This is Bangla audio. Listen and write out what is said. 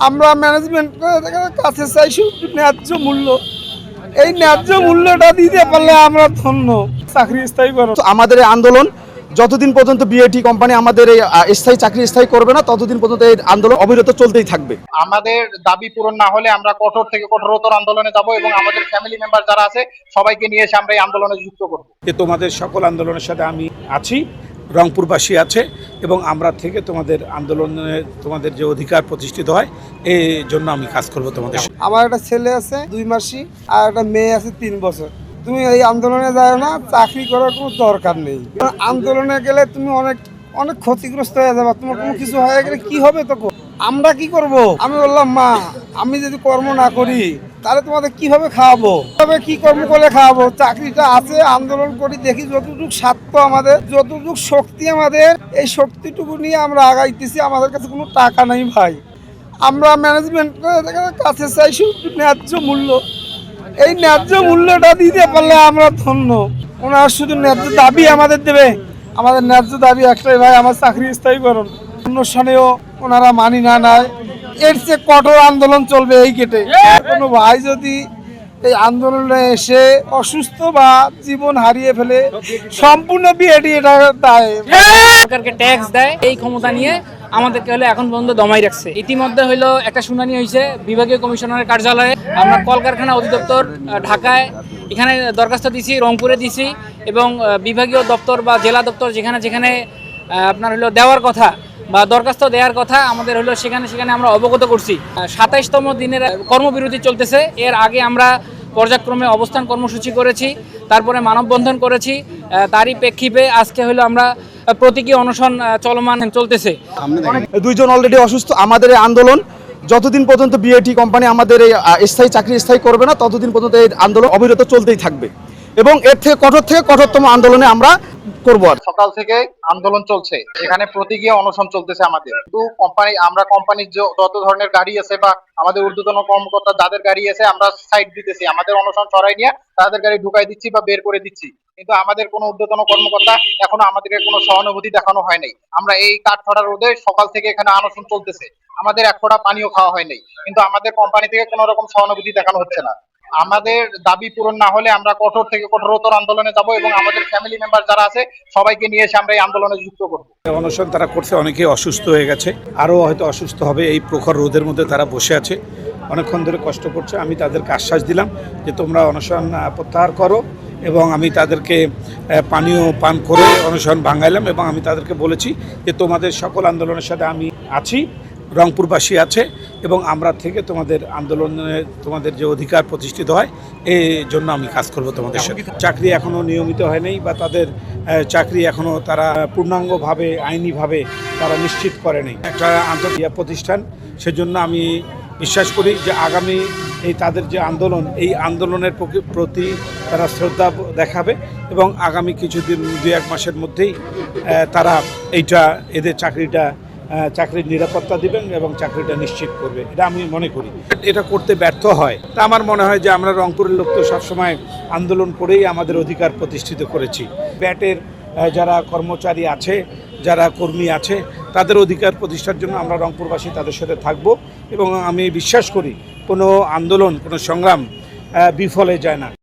আমরা ম্যানেজমেন্টের কাছে চাইছি ন্যায্য মূল্য। এই ন্যায্য মূল্যটা দিতে পারলে আমরা ধন্য। চাকরি স্থায়ী করো। আমাদের এই আন্দোলন যতদিন পর্যন্ত বিএটি কোম্পানি আমাদের এই স্থায়ী চাকরি স্থায়ী করবে না, ততদিন পর্যন্ত এই আন্দোলন অবিরত চলতেই থাকবে। আমাদের দাবি পূরণ না হলে আমরা কঠোর থেকে কঠোরতর আন্দোলনে যাব এবং আমাদের ফ্যামিলি মেম্বার যারা আছে সবাইকে নিয়ে এসে আমরা এই আন্দোলনে যুক্ত করব। তোমাদের সকল আন্দোলনের সাথে আমি আছি, রংপুরবাসী আছে এবং আমরা থেকে তোমাদের আন্দোলনে তোমাদের যে অধিকার প্রতিষ্ঠিত হয় এই জন্য আমি কাজ করব তোমাদের। আমার একটা ছেলে আছে 2 মাসি আর একটা মেয়ে আছে 3 বছর। তুমি এই আন্দোলনে যাও না, চাকরি করার কোনো দরকার নেই। আন্দোলনে গেলে তুমি অনেক ক্ষতিগ্রস্ত হয়ে যাবে। তোমার কোনো কিছু হয়ে গেলে কি হবে তখন? আমরা কি করব? আমি বললাম, মা আমি যদি কর্ম না করি তাহলে তোমাদের কিভাবে খাওয়াবো? তবে কি কর্ম করে খাওয়াবো? চাকরিটা আছে, আন্দোলন করি, দেখি যতটুকু স্বার্থ আমাদের, যতটুকু শক্তি আমাদের, এই শক্তিটুকু নিয়ে আমরা আগাইতেছি। আমাদের কাছে কোনো টাকা নাই ভাই। আমরা ম্যানেজমেন্টের কাছে চাইছি ন্যায্য মূল্য। এই ন্যায্য মূল্যটা দিতে পারলে আমরা ধন্য। ওনারা শুধু ন্যায্য দাবি আমাদের দেবে। আমাদের ন্যায্য দাবি একটাই, ভাই আমার চাকরি স্থায়ী করুন। অনুষ্ঠানেও ওনারা মানি না নেয়, এর চেয়ে কঠোর আন্দোলন চলবে এই গেটে। কোনো ভাই যদি এই আন্দোলনে এসে অসুস্থ বা জীবন হারিয়ে ফেলে, সম্পূর্ণ বিএডি এটা দায়। সরকারকে ট্যাক্স দেয়, এই ক্ষমতা নিয়ে আমাদেরকে হলে এখন পর্যন্ত দমাই রাখছে। ইতিমধ্যে হইলো একটা শুনানি হয়েছে বিভাগীয় কমিশনারের কার্যালয়ে। আমরা কলকারখানা অধিদপ্তর ঢাকায় এখানে দরখাস্ত দিছি, রংপুরে দিছি এবং বিভাগীয় দপ্তর বা জেলা দপ্তর যেখানে যেখানে আপনার হলো দেওয়ার কথা বা দরখাস্ত দেওয়ার কথা আমাদের হলো সেখানে আমরা অবগত করছি। 27তম দিনের কর্মবিরতি চলতেছে। এর আগে আমরা পর্যায়ক্রমে অবস্থান কর্মসূচি করেছি, তারপরে মানববন্ধন করেছি। তারই প্রেক্ষিতে আজকে হলো আমরা প্রতীকী অনশন চলমান চলতেছে। 2 জন অলরেডি অসুস্থ। আমাদের এই আন্দোলন যতদিন পর্যন্ত বিএটি কোম্পানি আমাদের এই স্থায়ী চাকরি স্থায়ী করবে না, ততদিন পর্যন্ত এই আন্দোলন অবিরত চলতেই থাকবে এবং এর থেকে কঠোরতম আন্দোলনে আমরা করব। সকাল থেকে আন্দোলন চলছে, এখানে প্রতীকী অনশন চলতেছে আমাদের। কিন্তু আমরা কোম্পানির যত ধরনের গাড়ি আছে বা আমাদের ঊর্ধ্বতন কর্মকর্তা যাদের গাড়ি আছে আমরা সাইড দিতেছি, আমাদের অনশন সরাই নিয়ে তাদের গাড়ি ঢুকাই দিচ্ছি বা বের করে দিচ্ছি। কিন্তু আমাদের কোনো ঊর্ধ্বতন কর্মকর্তা এখনো আমাদেরকে কোনো সহানুভূতি দেখানো হয় নাই। আমরা এই কাঠফাটা রোদে সকাল থেকে এখানে অনশন চলতেছে, আমাদের এক ফোঁটা পানিও খাওয়া হয় নাই, কিন্তু আমাদের কোম্পানি থেকে কোনো রকম সহানুভূতি দেখানো হচ্ছে না। আমাদের দাবি পূরণ না হলে আমরা কঠোর থেকে কঠোরতর আন্দোলনে যাব এবং আমাদের ফ্যামিলি মেম্বার যারা আছে সবাইকে নিয়ে এসে আমরা এই আন্দোলনে যুক্ত করব। অনশন তারা করছে, অনেকে অসুস্থ হয়ে গেছে, আরও হয়তো অসুস্থ হবে। এই প্রখর রোদের মধ্যে তারা বসে আছে, অনেকক্ষণ ধরে কষ্ট করছে। আমি তাদেরকে আশ্বাস দিলাম যে তোমরা অনশন প্রত্যাহার করো এবং আমি তাদেরকে পানীয় পান করে অনশন ভাঙাইলাম এবং আমি তাদেরকে বলেছি যে তোমাদের সকল আন্দোলনের সাথে আমি আছি, রংপুরবাসী আছে এবং আমরা থেকে তোমাদের আন্দোলনে তোমাদের যে অধিকার প্রতিষ্ঠিত হয় এই জন্য আমি কাজ করব তোমাদের সাথে। চাকরি এখনও নিয়মিত হয়নি বা তাদের চাকরি এখনও তারা পূর্ণাঙ্গভাবে আইনিভাবে তারা নিশ্চিত করে নেই। একটা আন্তর্জাতিক প্রতিষ্ঠান, সেজন্য আমি বিশ্বাস করি যে আগামী এই তাদের যে আন্দোলন, এই আন্দোলনের প্রতি তারা শ্রদ্ধা দেখাবে এবং আগামী কিছুদিন 2-1 মাসের মধ্যেই তারা এদের চাকরির নিরাপত্তা দিবেন এবং চাকরিটা নিশ্চিত করবে, এটা আমি মনে করি। এটা করতে ব্যর্থ হয় তা আমার মনে হয় যে আমরা রংপুরের লোক তো সবসময় আন্দোলন করেই আমাদের অধিকার প্রতিষ্ঠিত করেছি। ব্যাটের যারা কর্মচারী আছে, যারা কর্মী আছে, তাদের অধিকার প্রতিষ্ঠার জন্য আমরা রংপুরবাসী তাদের সাথে থাকব এবং আমি বিশ্বাস করি কোনো আন্দোলন, কোনো সংগ্রাম বিফলে যায় না।